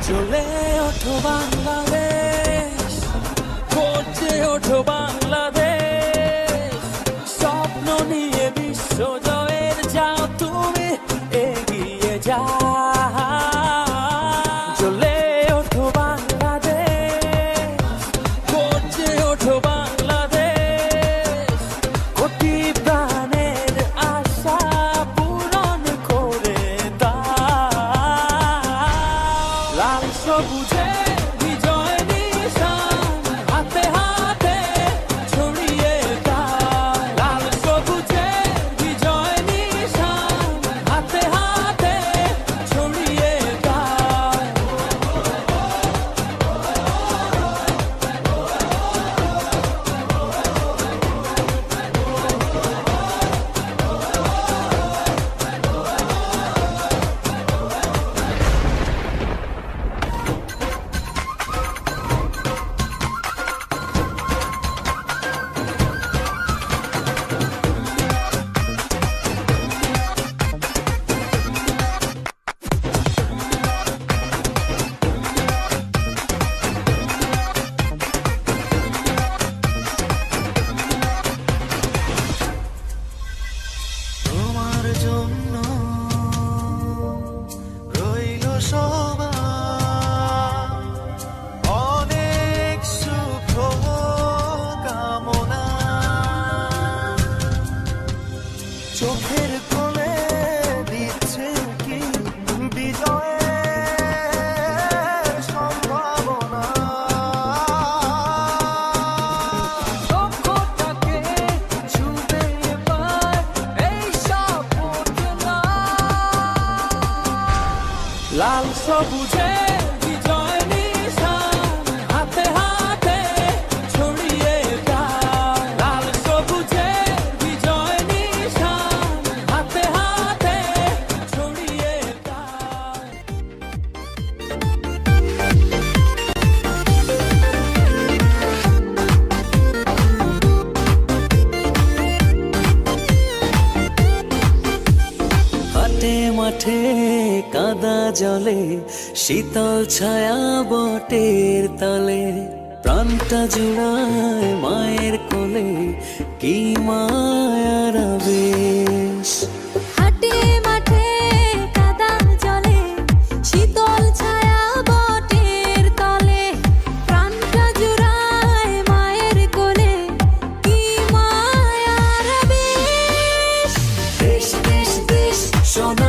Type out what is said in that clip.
জ্বলে ওঠো বাংলাদেশ, গর্জে ওঠো বাংলাদেশ, স্বপ্ন নিয়ে বিশ্ব জয়ের যাও তুমি এগিয়ে যাও। জ্বলে ওঠো বাংলাদেশ, গর্জে ওঠো বাংলাদেশ, কোটি প্রাণের আশা পূরণ করে দাও। লাল সবুজে বিজয় নিশান হাতে হাতে ছড়িয়ে দাও। লাল সবুজে বিজয় নিশান হাতে হাতে ছড়িয়ে দাও। তোমার জন্য রইল সবার অনেক সুখ কামনা। চোখের কোলে দিচ্ছে কি বিজয়ের সম্ভাবনা। লক্ষ্যটাকে ছুঁবে এবার এই সাফল্যতা। লাল সবুজে বিজয় নিশান হাতে হাতে ছড়িয়ে দাও। লাল সবুজে বিজয় নিশান হাতে হাতে ছড়িয়ে দাও। হাটে মাঠে কাদা জলে শীতল ছায়া বটের তলে প্রাণটা জুড়ায় মায়ের কোলে কি মায়ার আবেশ। হাটে মাঠে কাদা জলে শীতল ছায়া বটের তলে প্রাণটা জুড়ায় মায়ের কোলে কি মায়ার বেশ। দেশ দেশ দেশ সোনা